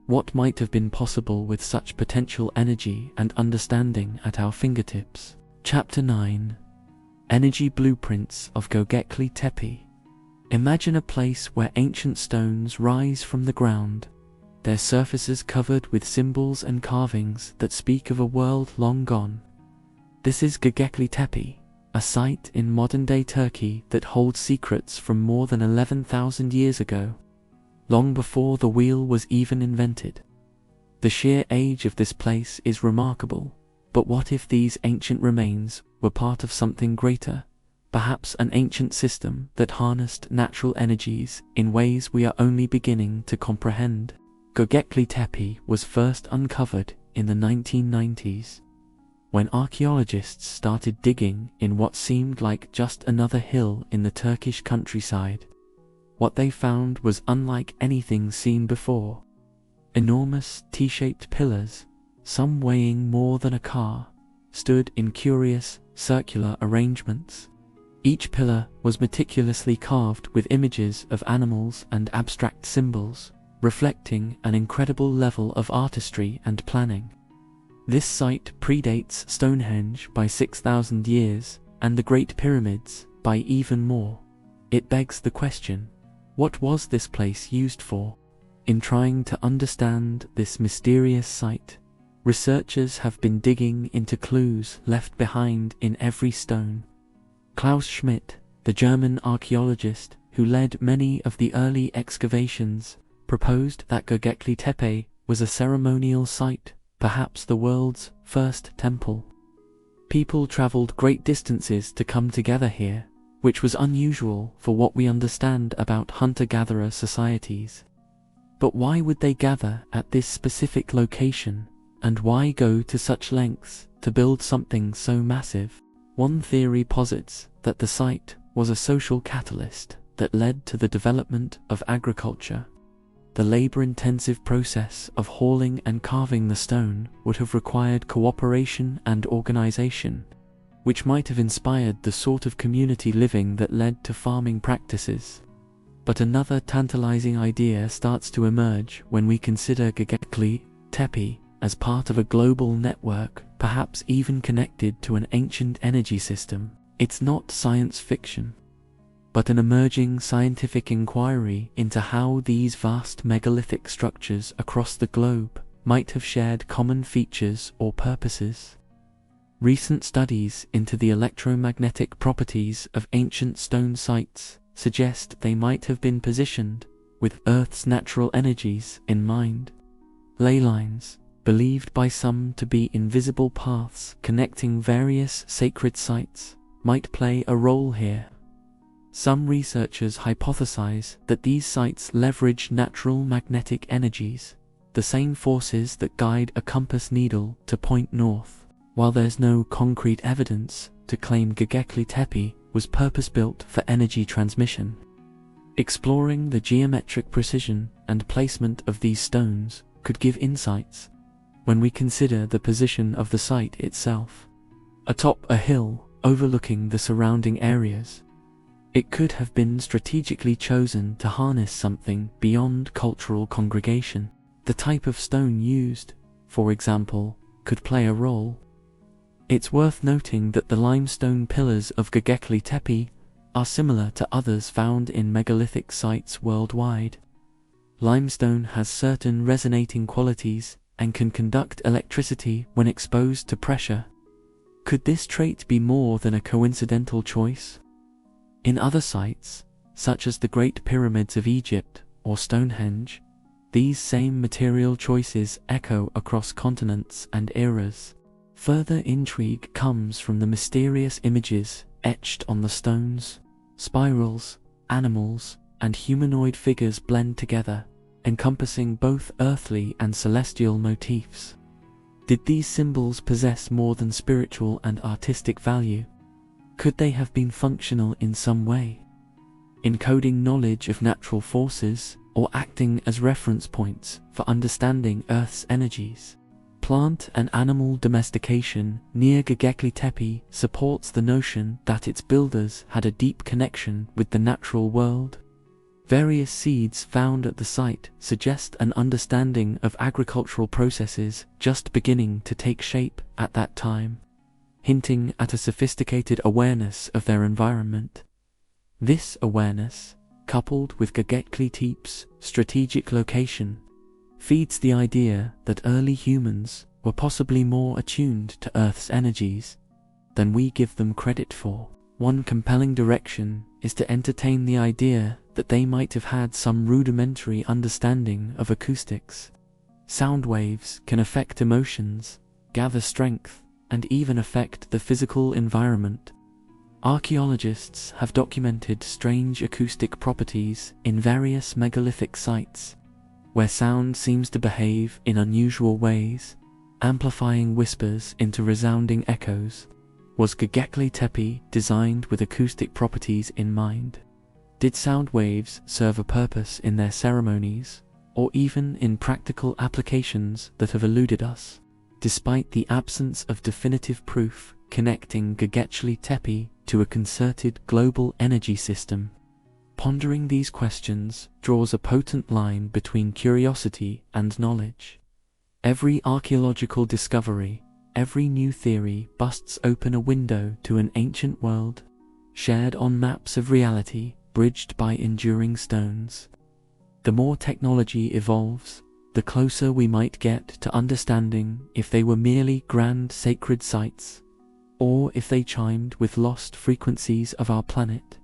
What might have been possible with such potential energy and understanding at our fingertips? Chapter 9. Energy Blueprints of Göbekli Tepe. Imagine a place where ancient stones rise from the ground, their surfaces covered with symbols and carvings that speak of a world long gone. This is Göbekli Tepe, a site in modern-day Turkey that holds secrets from more than 11,000 years ago, long before the wheel was even invented. The sheer age of this place is remarkable, but what if these ancient remains were part of something greater, perhaps an ancient system that harnessed natural energies in ways we are only beginning to comprehend? Göbekli Tepe was first uncovered in the 1990s, when archaeologists started digging in what seemed like just another hill in the Turkish countryside. What they found was unlike anything seen before. Enormous T-shaped pillars, some weighing more than a car, stood in curious, circular arrangements. Each pillar was meticulously carved with images of animals and abstract symbols, reflecting an incredible level of artistry and planning. This site predates Stonehenge by 6,000 years, and the Great Pyramids by even more. It begs the question, what was this place used for? In trying to understand this mysterious site, researchers have been digging into clues left behind in every stone. Klaus Schmidt, the German archaeologist who led many of the early excavations, proposed that Göbekli Tepe was a ceremonial site, perhaps the world's first temple. People traveled great distances to come together here, which was unusual for what we understand about hunter-gatherer societies. But why would they gather at this specific location, and why go to such lengths to build something so massive? One theory posits that the site was a social catalyst that led to the development of agriculture. The labor-intensive process of hauling and carving the stone would have required cooperation and organization, which might have inspired the sort of community living that led to farming practices. But another tantalizing idea starts to emerge when we consider Göbekli Tepe as part of a global network, perhaps even connected to an ancient energy system. It's not science fiction, but an emerging scientific inquiry into how these vast megalithic structures across the globe might have shared common features or purposes. Recent studies into the electromagnetic properties of ancient stone sites suggest they might have been positioned with Earth's natural energies in mind. Ley lines, believed by some to be invisible paths connecting various sacred sites, might play a role here. Some researchers hypothesize that these sites leverage natural magnetic energies, the same forces that guide a compass needle to point north. While there's no concrete evidence to claim Göbekli Tepe was purpose-built for energy transmission, exploring the geometric precision and placement of these stones could give insights when we consider the position of the site itself. Atop a hill overlooking the surrounding areas, it could have been strategically chosen to harness something beyond cultural congregation. The type of stone used, for example, could play a role. It's worth noting that the limestone pillars of Göbekli Tepe are similar to others found in megalithic sites worldwide. Limestone has certain resonating qualities and can conduct electricity when exposed to pressure. Could this trait be more than a coincidental choice? In other sites, such as the Great Pyramids of Egypt or Stonehenge, these same material choices echo across continents and eras. Further intrigue comes from the mysterious images etched on the stones. Spirals, animals, and humanoid figures blend together, encompassing both earthly and celestial motifs. Did these symbols possess more than spiritual and artistic value? Could they have been functional in some way, encoding knowledge of natural forces or acting as reference points for understanding Earth's energies? Plant and animal domestication near Göbekli Tepe supports the notion that its builders had a deep connection with the natural world. Various seeds found at the site suggest an understanding of agricultural processes just beginning to take shape at that time, hinting at a sophisticated awareness of their environment. This awareness, coupled with Göbekli Tepe's strategic location, feeds the idea that early humans were possibly more attuned to Earth's energies than we give them credit for. One compelling direction is to entertain the idea that they might have had some rudimentary understanding of acoustics. Sound waves can affect emotions, gather strength, and even affect the physical environment. Archaeologists have documented strange acoustic properties in various megalithic sites, where sound seems to behave in unusual ways, amplifying whispers into resounding echoes. Was Göbekli Tepe designed with acoustic properties in mind? Did sound waves serve a purpose in their ceremonies, or even in practical applications that have eluded us? Despite the absence of definitive proof connecting Göbekli Tepe to a concerted global energy system, pondering these questions draws a potent line between curiosity and knowledge. Every archaeological discovery, every new theory busts open a window to an ancient world, shared on maps of reality, bridged by enduring stones. The more technology evolves, the closer we might get to understanding if they were merely grand sacred sites, or if they chimed with lost frequencies of our planet,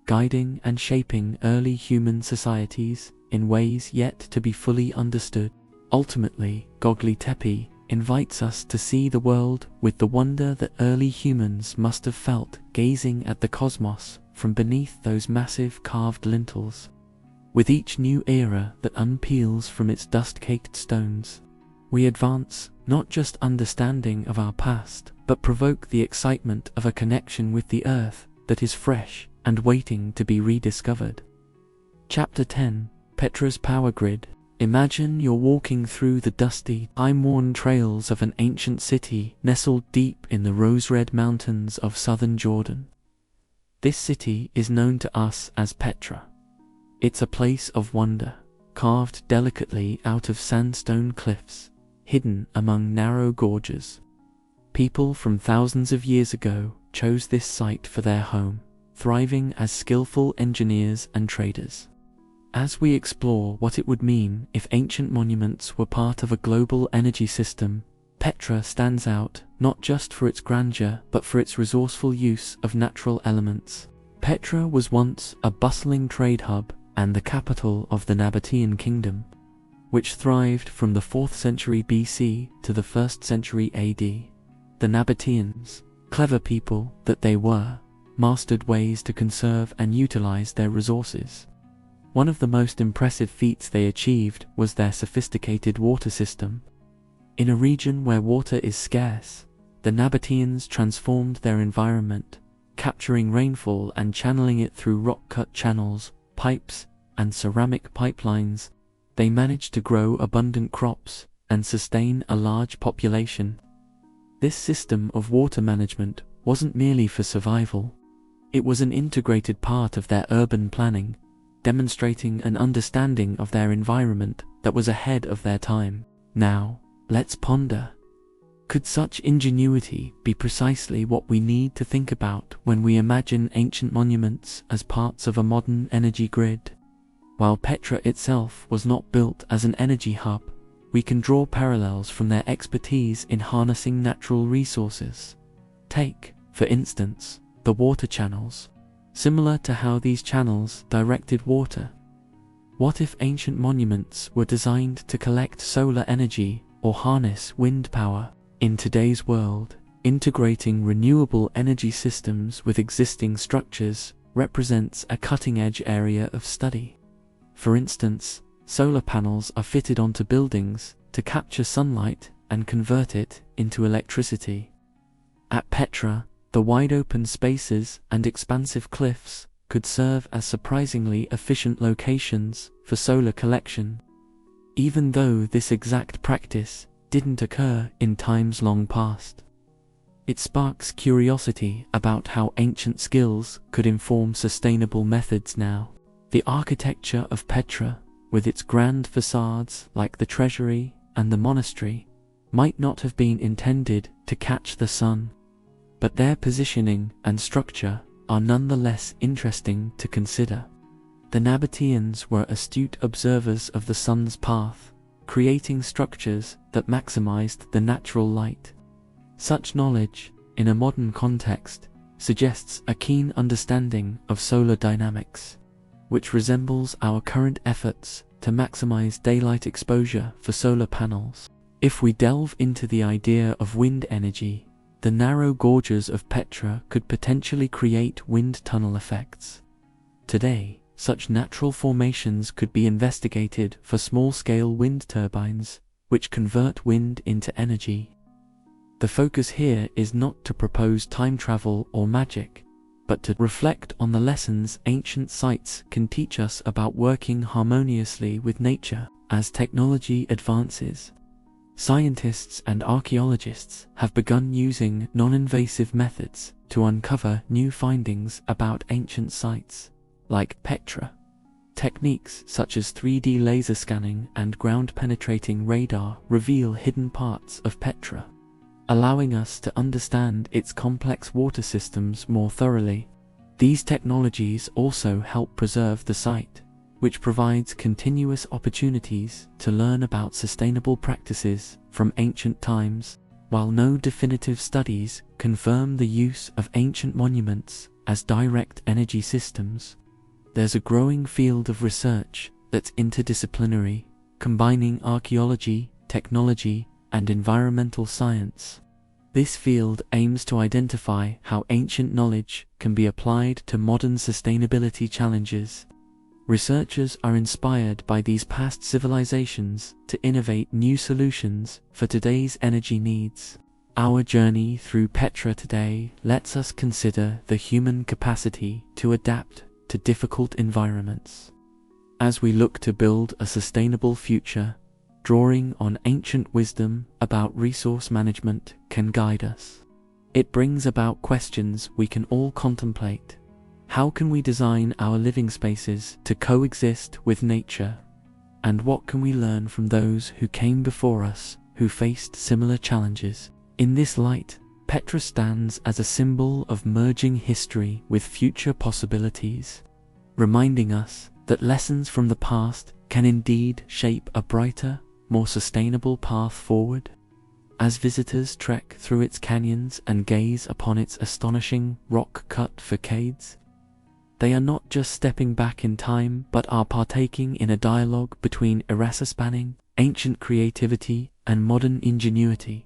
guiding and shaping early human societies in ways yet to be fully understood. Ultimately, Göbekli Tepe invites us to see the world with the wonder that early humans must have felt gazing at the cosmos from beneath those massive carved lintels. With each new era that unpeels from its dust-caked stones, we advance not just understanding of our past, but provoke the excitement of a connection with the earth that is fresh and waiting to be rediscovered. Chapter 10: Petra's Power Grid. Imagine you're walking through the dusty, time-worn trails of an ancient city nestled deep in the rose-red mountains of southern Jordan. This city is known to us as Petra. It's a place of wonder, carved delicately out of sandstone cliffs, hidden among narrow gorges. People from thousands of years ago chose this site for their home, thriving as skillful engineers and traders. As we explore what it would mean if ancient monuments were part of a global energy system, Petra stands out not just for its grandeur but for its resourceful use of natural elements. Petra was once a bustling trade hub and the capital of the Nabatean kingdom, which thrived from the 4th century BC to the 1st century AD. The Nabateans, clever people that they were, mastered ways to conserve and utilize their resources. One of the most impressive feats they achieved was their sophisticated water system. In a region where water is scarce, the Nabateans transformed their environment, capturing rainfall and channeling it through rock-cut channels, pipes, and ceramic pipelines. They managed to grow abundant crops and sustain a large population. This system of water management wasn't merely for survival. It was an integrated part of their urban planning, demonstrating an understanding of their environment that was ahead of their time. Now, let's ponder. Could such ingenuity be precisely what we need to think about when we imagine ancient monuments as parts of a modern energy grid? While Petra itself was not built as an energy hub, we can draw parallels from their expertise in harnessing natural resources. Take, for instance, the water channels. Similar to how these channels directed water, what if ancient monuments were designed to collect solar energy or harness wind power? In today's world, integrating renewable energy systems with existing structures represents a cutting-edge area of study. For instance, solar panels are fitted onto buildings to capture sunlight and convert it into electricity. At Petra, the wide-open spaces and expansive cliffs could serve as surprisingly efficient locations for solar collection, even though this exact practice didn't occur in times long past. It sparks curiosity about how ancient skills could inform sustainable methods now. The architecture of Petra, with its grand facades like the treasury and the monastery, might not have been intended to catch the sun, but their positioning and structure are nonetheless interesting to consider. The Nabateans were astute observers of the sun's path, creating structures that maximized the natural light. Such knowledge, in a modern context, suggests a keen understanding of solar dynamics, which resembles our current efforts to maximize daylight exposure for solar panels. If we delve into the idea of wind energy, the narrow gorges of Petra could potentially create wind tunnel effects. Today, such natural formations could be investigated for small-scale wind turbines, which convert wind into energy. The focus here is not to propose time travel or magic, but to reflect on the lessons ancient sites can teach us about working harmoniously with nature as technology advances. Scientists and archaeologists have begun using non-invasive methods to uncover new findings about ancient sites, like Petra. Techniques such as 3D laser scanning and ground-penetrating radar reveal hidden parts of Petra, allowing us to understand its complex water systems more thoroughly. These technologies also help preserve the site, which provides continuous opportunities to learn about sustainable practices from ancient times. While no definitive studies confirm the use of ancient monuments as direct energy systems, there's a growing field of research that's interdisciplinary, combining archaeology, technology, and environmental science. This field aims to identify how ancient knowledge can be applied to modern sustainability challenges. Researchers are inspired by these past civilizations to innovate new solutions for today's energy needs. Our journey through Petra today lets us consider the human capacity to adapt to difficult environments. As we look to build a sustainable future, drawing on ancient wisdom about resource management can guide us. It brings about questions we can all contemplate. How can we design our living spaces to coexist with nature? And what can we learn from those who came before us who faced similar challenges? In this light, Petra stands as a symbol of merging history with future possibilities, reminding us that lessons from the past can indeed shape a brighter, more sustainable path forward. As visitors trek through its canyons and gaze upon its astonishing rock-cut facades, they are not just stepping back in time but are partaking in a dialogue between era-spanning, ancient creativity and modern ingenuity.